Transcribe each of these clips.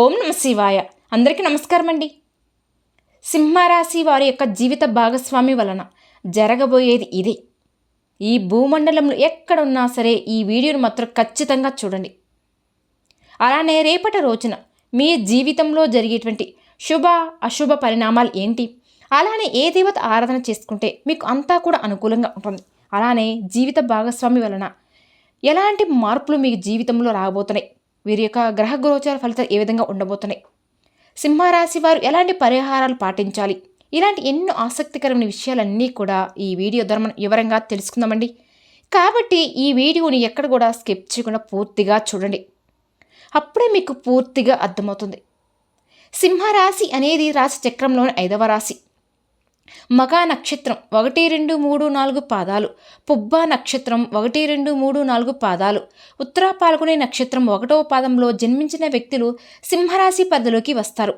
ఓం నమ శివాయ. అందరికీ నమస్కారం అండి. సింహరాశి వారి యొక్క జీవిత భాగస్వామి వలన జరగబోయేది ఇదే. ఈ భూమండలంలో ఎక్కడున్నా సరే ఈ వీడియోను మాత్రం ఖచ్చితంగా చూడండి. అలానే రేపటి రోజున మీ జీవితంలో జరిగేటువంటి శుభ అశుభ పరిణామాలు ఏంటి, అలానే ఏ దేవత ఆరాధన చేసుకుంటే మీకు అంతా కూడా అనుకూలంగా ఉంటుంది, అలానే జీవిత భాగస్వామి వలన ఎలాంటి మార్పులు మీ జీవితంలో రాబోతున్నాయి, వీరి యొక్క గ్రహ గోచార ఫలితాలు ఏ విధంగా ఉండబోతున్నాయి, సింహరాశి వారు ఎలాంటి పరిహారాలు పాటించాలి, ఇలాంటి ఎన్నో ఆసక్తికరమైన విషయాలన్నీ కూడా ఈ వీడియో ద్వారా మనం వివరంగా తెలుసుకుందామండి. కాబట్టి ఈ వీడియోని ఎక్కడ కూడా స్కిప్ చేయకుండా పూర్తిగా చూడండి. అప్పుడే మీకు పూర్తిగా అర్థమవుతుంది. సింహరాశి అనేది రాశి చక్రంలోని 5వ రాశి. మగా నక్షత్రం 1, 2, 3, 4 పాదాలు, పుబ్బా నక్షత్రం 1, 2, 3, 4 పాదాలు, ఉత్తరా పాల్గొనే నక్షత్రం 1వ పాదంలో జన్మించిన వ్యక్తులు సింహరాశి పరిధిలోకి వస్తారు.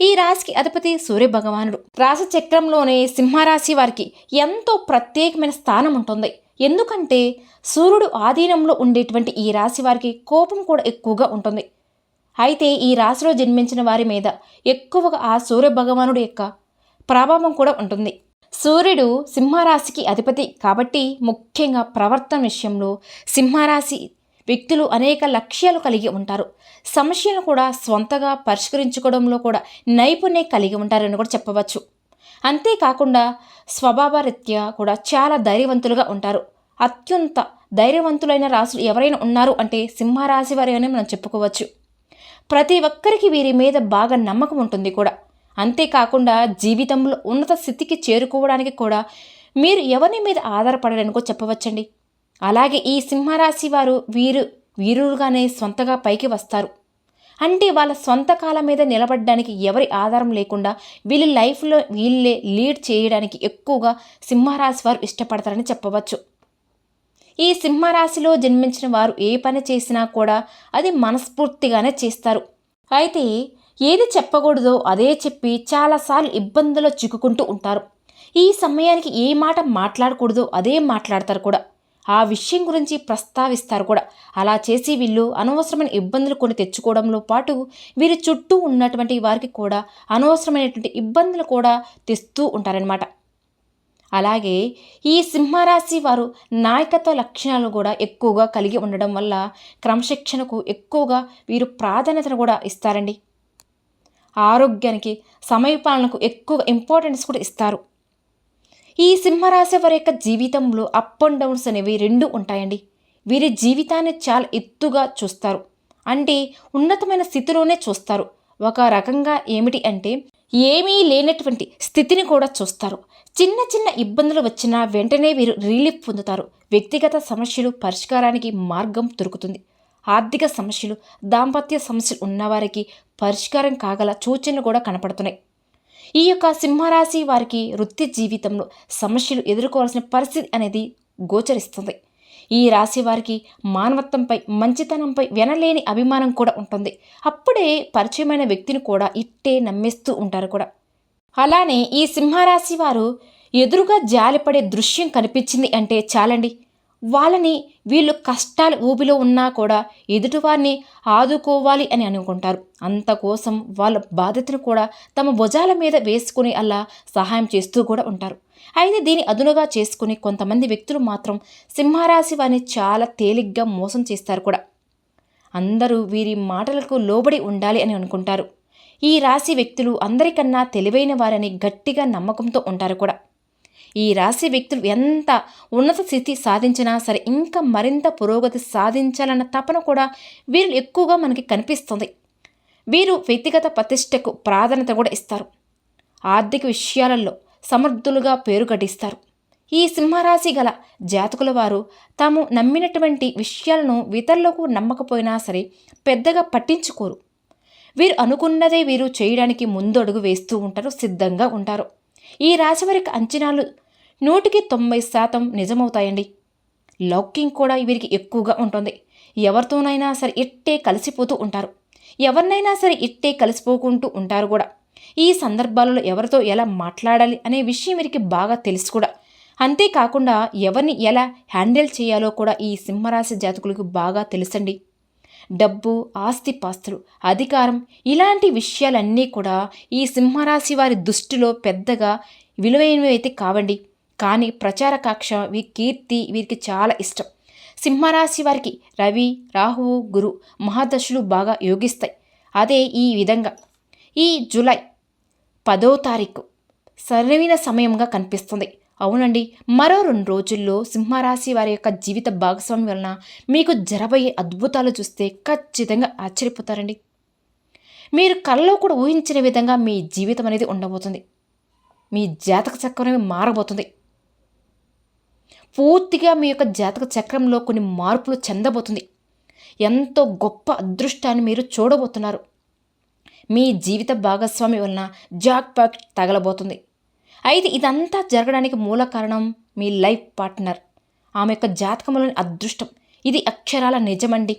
ఈ రాశికి అధిపతి సూర్య భగవానుడు. రాశి చక్రంలోనే సింహరాశి వారికి ఎంతో ప్రత్యేకమైన స్థానం ఉంటుంది. ఎందుకంటే సూర్యుడు ఆధీనంలో ఉండేటువంటి ఈ రాశి వారికి కోపం కూడా ఎక్కువగా ఉంటుంది. అయితే ఈ రాశిలో జన్మించిన వారి మీద ఎక్కువగా ఆ సూర్య భగవానుడు యొక్క ప్రభావం కూడా ఉంటుంది. సూర్యుడు సింహరాశికి అధిపతి కాబట్టి ముఖ్యంగా ప్రవర్తన విషయంలో సింహరాశి వ్యక్తులు అనేక లక్ష్యాలు కలిగి ఉంటారు. సమస్యలను కూడా స్వంతగా పరిష్కరించుకోవడంలో కూడా నైపుణ్యం కలిగి ఉంటారని కూడా చెప్పవచ్చు. అంతేకాకుండా స్వభావరీత్యా కూడా చాలా ధైర్యవంతులుగా ఉంటారు. అత్యంత ధైర్యవంతులైన రాశులు ఎవరైనా ఉన్నారు అంటే సింహరాశి వారి అని మనం చెప్పుకోవచ్చు. ప్రతి ఒక్కరికి వీరి మీద బాగా నమ్మకం ఉంటుంది కూడా. అంతేకాకుండా జీవితంలో ఉన్నత స్థితికి చేరుకోవడానికి కూడా మీరు ఎవరి మీద ఆధారపడడానికో చెప్పవచ్చండి. అలాగే ఈ సింహరాశి వారు వీరులుగానే సొంతగా పైకి వస్తారు. అంటే వాళ్ళ సొంత కాళ్ళ మీద నిలబడడానికి ఎవరి ఆధారం లేకుండా వీళ్ళ లైఫ్లో వీళ్ళే లీడ్ చేయడానికి ఎక్కువగా సింహరాశి వారు ఇష్టపడతారని చెప్పవచ్చు. ఈ సింహరాశిలో జన్మించిన వారు ఏ పని చేసినా కూడా అది మనస్ఫూర్తిగానే చేస్తారు. అయితే ఏది చెప్పకూడదో అదే చెప్పి చాలాసార్లు ఇబ్బందుల్లో చిక్కుకుంటూ ఉంటారు. ఈ సమయానికి ఏ మాట మాట్లాడకూడదో అదే మాట్లాడతారు కూడా. ఆ విషయం గురించి ప్రస్తావిస్తారు కూడా. అలా చేసి వీళ్ళు అనవసరమైన ఇబ్బందులు కొని తెచ్చుకోవడంలో పాటు వీరి చుట్టూ ఉన్నటువంటి వారికి కూడా అనవసరమైనటువంటి ఇబ్బందులు కూడా తెస్తూ ఉంటారనమాట. అలాగే ఈ సింహరాశి వారు నాయకత్వ లక్షణాలు కూడా ఎక్కువగా కలిగి ఉండడం వల్ల క్రమశిక్షణకు ఎక్కువగా వీరు ప్రాధాన్యతను కూడా ఇస్తారండి. ఆరోగ్యానికి సమయపాలనకు ఎక్కువ ఇంపార్టెన్స్ కూడా ఇస్తారు. ఈ సింహరాశి వారి యొక్క జీవితంలో అప్ అండ్ డౌన్స్ అనేవి 2 ఉంటాయండి. వీరి జీవితాన్ని చాలా ఎత్తుగా చూస్తారు, అంటే ఉన్నతమైన స్థితిలోనే చూస్తారు. ఒక రకంగా ఏమిటి అంటే ఏమీ లేనటువంటి స్థితిని కూడా చూస్తారు. చిన్న చిన్న ఇబ్బందులు వచ్చినా వెంటనే వీరు రిలీఫ్ పొందుతారు. వ్యక్తిగత సమస్యలు పరిష్కారానికి మార్గం దొరుకుతుంది. ఆర్థిక సమస్యలు, దాంపత్య సమస్యలు ఉన్నవారికి పరిష్కారం కాగల సూచనలు కూడా కనపడుతున్నాయి. ఈ యొక్క సింహరాశి వారికి వృత్తి జీవితంలో సమస్యలు ఎదుర్కోవాల్సిన పరిస్థితి అనేది గోచరిస్తుంది. ఈ రాశి వారికి మానవత్వంపై, మంచితనంపై వినలేని అభిమానం కూడా ఉంటుంది. అప్పుడే పరిచయమైన వ్యక్తిని కూడా ఇట్టే నమ్మేస్తూ ఉంటారు కూడా. అలానే ఈ సింహరాశి వారు ఎదురుగా జాలిపడే దృశ్యం కనిపించింది అంటే చాలండి, వాళ్ళని వీళ్ళు కష్టాలు ఊబిలో ఉన్నా కూడా ఎదుటివారిని ఆదుకోవాలి అని అనుకుంటారు. అంతకోసం వాళ్ళ బాధ్యతను కూడా తమ భుజాల మీద వేసుకుని అలా సహాయం చేస్తూ కూడా ఉంటారు. అయితే దీని అదునుగా చేసుకుని కొంతమంది వ్యక్తులు మాత్రం సింహరాశి వారిని చాలా తేలిగ్గా మోసం చేస్తారు కూడా. అందరూ వీరి మాటలకు లోబడి ఉండాలి అని అనుకుంటారు. ఈ రాశి వ్యక్తులు అందరికన్నా తెలివైన వారని గట్టిగా నమ్మకంతో ఉంటారు కూడా. ఈ రాశి వ్యక్తులు ఎంత ఉన్నత స్థితి సాధించినా సరే ఇంకా మరింత పురోగతి సాధించాలన్న తపన కూడా వీరు ఎక్కువగా మనకి కనిపిస్తుంది. వీరు వ్యక్తిగత ప్రతిష్టకు ప్రాధాన్యత కూడా ఇస్తారు. ఆర్థిక విషయాలలో సమర్థులుగా పేరు గడిస్తారు. ఈ సింహరాశి గల జాతకుల వారు తాము నమ్మినటువంటి విషయాలను ఇతరులకు నమ్మకపోయినా సరే పెద్దగా పట్టించుకోరు. వీరు అనుకున్నదే వీరు చేయడానికి ముందడుగు వేస్తూ ఉంటారు, సిద్ధంగా ఉంటారు. ఈ రాశి వారికి అంచనాలు 100% నిజమవుతాయండి. లౌక్యం కూడా వీరికి ఎక్కువగా ఉంటుంది. ఎవరితోనైనా సరే ఇట్టే కలిసిపోతూ ఉంటారు. ఎవరినైనా సరే ఇట్టే కలిసిపోకుంటూ ఉంటారు కూడా. ఈ సందర్భాలలో ఎవరితో ఎలా మాట్లాడాలి అనే విషయం వీరికి బాగా తెలుసు కూడా. అంతేకాకుండా ఎవరిని ఎలా హ్యాండిల్ చేయాలో కూడా ఈ సింహరాశి జాతకులకు బాగా తెలుసండి. డబ్బు, ఆస్తిపాస్తులు, అధికారం ఇలాంటి విషయాలన్నీ కూడా ఈ సింహరాశి వారి దృష్టిలో పెద్దగా విలువైనవి అయితే కావండి. కానీ ప్రచారకాంక్ష, కీర్తి వీరికి చాలా ఇష్టం. సింహరాశి వారికి రవి, రాహువు, గురు మహాదశలు బాగా యోగిస్తాయి. అదే ఈ విధంగా ఈ జూలై 10వ తారీఖు సరైన సమయంగా కనిపిస్తుంది. అవునండి, మరో 2 రోజుల్లో సింహరాశి వారి యొక్క జీవిత భాగస్వామి వలన మీకు జరబోయే అద్భుతాలు చూస్తే ఖచ్చితంగా ఆశ్చర్యపోతారండి. మీరు కలలో కూడా ఊహించిన విధంగా మీ జీవితం అనేది ఉండబోతుంది. మీ జాతక చక్రం మారబోతుంది. పూర్తిగా మీ యొక్క జాతక చక్రంలో కొన్ని మార్పులు చెందబోతుంది. ఎంతో గొప్ప అదృష్టాన్ని మీరు చూడబోతున్నారు. మీ జీవిత భాగస్వామి వలన జాక్పాట్ తగలబోతుంది. అయితే ఇదంతా జరగడానికి మూల కారణం మీ లైఫ్ పార్ట్నర్. ఆమె యొక్క జాతకంలోని అదృష్టం. ఇది అక్షరాల నిజమండి.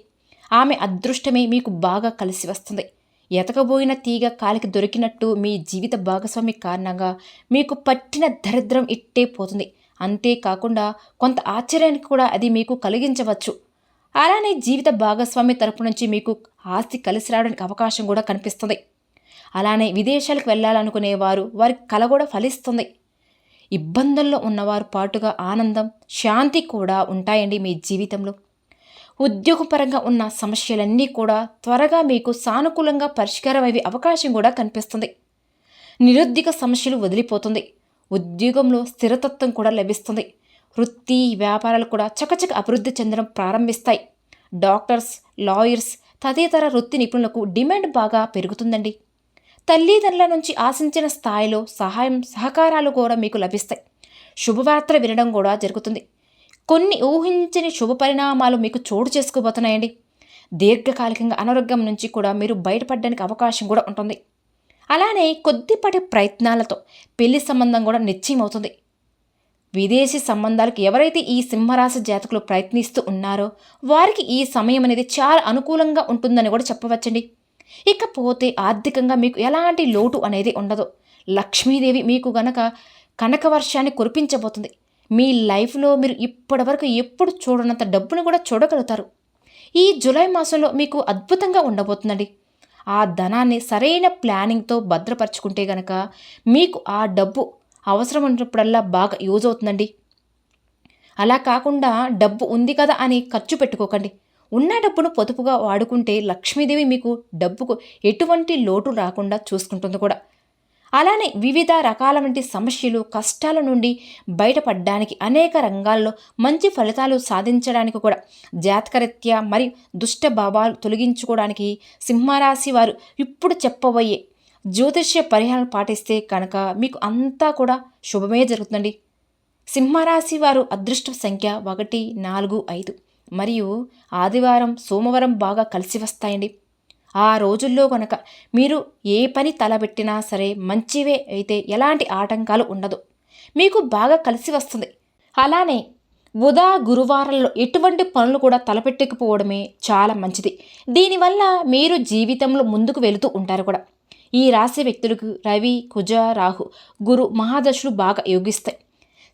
ఆమె అదృష్టమే మీకు బాగా కలిసి వస్తుంది. ఎతకబోయిన తీగ కాలికి దొరికినట్టు మీ జీవిత భాగస్వామి కారణంగా మీకు పట్టిన దరిద్రం ఇట్టే పోతుంది. అంతేకాకుండా కొంత ఆశ్చర్యానికి కూడా అది మీకు కలిగించవచ్చు. అలానే జీవిత భాగస్వామి తరపు నుంచి మీకు ఆస్తి కలిసి రావడానికి అవకాశం కూడా కనిపిస్తుంది. అలానే విదేశాలకు వెళ్ళాలనుకునేవారు వారి కల కూడా ఫలిస్తుంది. ఇబ్బందుల్లో ఉన్నవారు పాటుగా ఆనందం, శాంతి కూడా ఉంటాయండి మీ జీవితంలో. ఉద్యోగపరంగా ఉన్న సమస్యలన్నీ కూడా త్వరగా మీకు సానుకూలంగా పరిష్కారం అయ్యే అవకాశం కూడా కనిపిస్తుంది. నిరుద్యోగ సమస్యలు వదిలిపోతుంది. ఉద్యోగంలో స్థిరతత్వం కూడా లభిస్తుంది. వృత్తి వ్యాపారాలు కూడా చకచక అభివృద్ధి చెందడం ప్రారంభిస్తాయి. డాక్టర్స్, లాయర్స్ తదితర వృత్తి నిపుణులకు డిమాండ్ బాగా పెరుగుతుందండి. తల్లిదండ్రుల నుంచి ఆశించిన స్థాయిలో సహకారాలు కూడా మీకు లభిస్తాయి. శుభవార్తలు వినడం కూడా జరుగుతుంది. కొన్ని ఊహించని శుభ పరిణామాలు మీకు చోటు చేసుకోబోతున్నాయండి. దీర్ఘకాలికంగా అనారోగ్యం నుంచి కూడా మీరు బయటపడడానికి అవకాశం కూడా ఉంటుంది. అలానే కొద్దిపాటి ప్రయత్నాలతో పెళ్లి సంబంధం కూడా నిశ్చయమవుతుంది. విదేశీ సంబంధాలకు ఎవరైతే ఈ సింహరాశి జాతకులు ప్రయత్నిస్తూ ఉన్నారో వారికి ఈ సమయం అనేది చాలా అనుకూలంగా ఉంటుందని కూడా చెప్పవచ్చండి. ఇకపోతే ఆర్థికంగా మీకు ఎలాంటి లోటు అనేది ఉండదు. లక్ష్మీదేవి మీకు కనక వర్షాన్ని కురిపించబోతుంది. మీ లైఫ్లో మీరు ఇప్పటివరకు ఎప్పుడు చూడనంత డబ్బును కూడా చూడగలుగుతారు. ఈ జూలై మాసంలో మీకు అద్భుతంగా ఉండబోతుందండి. ఆ ధనాన్ని సరైన ప్లానింగ్తో భద్రపరుచుకుంటే గనక మీకు ఆ డబ్బు అవసరం ఉన్నప్పుడల్లా బాగా యూజ్ అవుతుందండి. అలా కాకుండా డబ్బు ఉంది కదా అని ఖర్చు పెట్టుకోకండి. ఉన్న డబ్బును పొదుపుగా వాడుకుంటే లక్ష్మీదేవి మీకు డబ్బుకు ఎటువంటి లోటు రాకుండా చూసుకుంటుంది కూడా. అలానే వివిధ రకాల వంటి సమస్యలు, కష్టాల నుండి బయటపడడానికి అనేక రంగాల్లో మంచి ఫలితాలు సాధించడానికి కూడా జాతకరీత్యా మరియు దుష్ట భావాలు తొలగించుకోవడానికి సింహరాశి వారు ఇప్పుడు చెప్పబోయే జ్యోతిష్య పరిహారం పాటిస్తే కనుక మీకు అంతా కూడా శుభమే జరుగుతుందండి. సింహరాశి వారు అదృష్ట సంఖ్య 1, 4, 5 మరియు ఆదివారం, సోమవారం బాగా కలిసి వస్తాయండి. ఆ రోజుల్లో కనుక మీరు ఏ పని తలబెట్టినా సరే మంచివే అయితే ఎలాంటి ఆటంకాలు ఉండదు. మీకు బాగా కలిసి వస్తుంది. అలానే బుధ, గురువారాల్లో ఎటువంటి పనులు కూడా తలపెట్టకపోవడమే చాలా మంచిది. దీనివల్ల మీరు జీవితంలో ముందుకు వెళుతూ ఉంటారు కూడా. ఈ రాశి వ్యక్తులకు రవి, కుజ, రాహు, గురు మహాదశలు బాగా యోగిస్తాయి.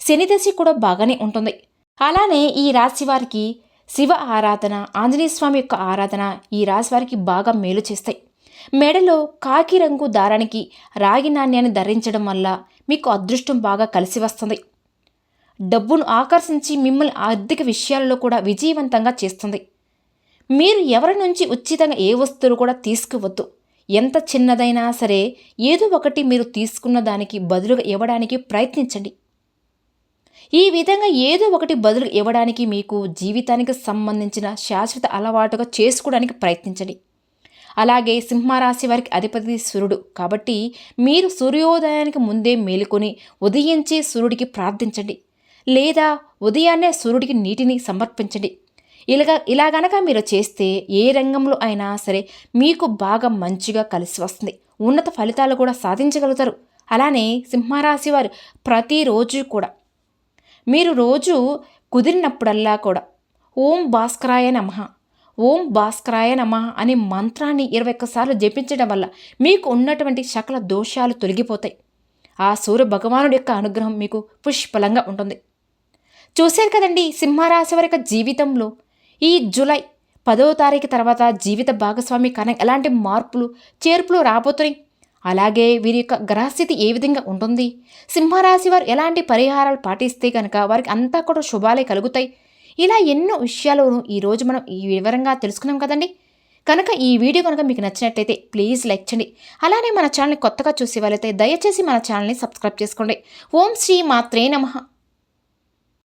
శనిదశ కూడా బాగానే ఉంటుంది. అలానే ఈ రాశి వారికి శివ ఆరాధన, ఆంజనేయ స్వామి యొక్క ఆరాధన ఈ రాశి వారికి బాగా మేలు చేస్తాయి. మెడలో కాకి రంగు దారానికి రాగి నాణ్యాన్ని ధరించడం వల్ల మీకు అదృష్టం బాగా కలిసి వస్తుంది. డబ్బును ఆకర్షించి మిమ్మల్ని ఆర్థిక విషయాలలో కూడా విజయవంతంగా చేస్తుంది. మీరు ఎవరి నుంచి ఉచితంగా ఏ వస్తువులు కూడా తీసుకోవద్దు. ఎంత చిన్నదైనా సరే ఏదో ఒకటి మీరు తీసుకున్న దానికి బదులుగా ఇవ్వడానికి ప్రయత్నించండి. ఈ విధంగా ఏదో ఒకటి బదులు ఇవ్వడానికి మీకు జీవితానికి సంబంధించిన శాశ్వత అలవాటుగా చేసుకోవడానికి ప్రయత్నించండి. అలాగే సింహరాశి వారికి అధిపతి సూర్యుడు కాబట్టి మీరు సూర్యోదయానికి ముందే మేలుకొని ఉదయించే సూర్యుడికి ప్రార్థించండి, లేదా ఉదయాన్నే సూర్యుడికి నీటిని సమర్పించండి. ఇలా గనక మీరు చేస్తే ఏ రంగంలో అయినా సరే మీకు బాగా మంచిగా కలిసి వస్తుంది. ఉన్నత ఫలితాలు కూడా సాధించగలుగుతారు. అలానే సింహరాశి వారు ప్రతిరోజు కూడా మీరు రోజు కుదిరినప్పుడల్లా కూడా ఓం భాస్కరాయ నమః, ఓం భాస్కరాయ నమః అనే మంత్రాన్ని 21 సార్లు జపించడం వల్ల మీకు ఉన్నటువంటి సకల దోషాలు తొలగిపోతాయి. ఆ సూర్య భగవానుడి యొక్క అనుగ్రహం మీకు పుష్కలంగా ఉంటుంది. చూశారు కదండి సింహరాశి వారి యొక్క జీవితంలో ఈ జూలై 10వ తారీఖు తర్వాత జీవిత భాగస్వామి కనుక ఎలాంటి మార్పులు చేర్పులు రాబోతున్నాయి, అలాగే వీరి యొక్క గ్రహస్థితి ఏ విధంగా ఉంటుంది, సింహరాశి వారు ఎలాంటి పరిహారాలు పాటిస్తే కనుక వారికి అంతా కూడా శుభాలే కలుగుతాయి, ఇలా ఎన్నో విషయాలను ఈరోజు మనం ఈ వివరంగా తెలుసుకున్నాం కదండి. కనుక ఈ వీడియో కనుక మీకు నచ్చినట్టయితే ప్లీజ్ లైక్ చేయండి. అలానే మన ఛానల్ని కొత్తగా చూసే వాళ్ళైతే దయచేసి మన ఛానల్ని సబ్స్క్రైబ్ చేసుకోండి. ఓం శ్రీ మాత్రే నమః.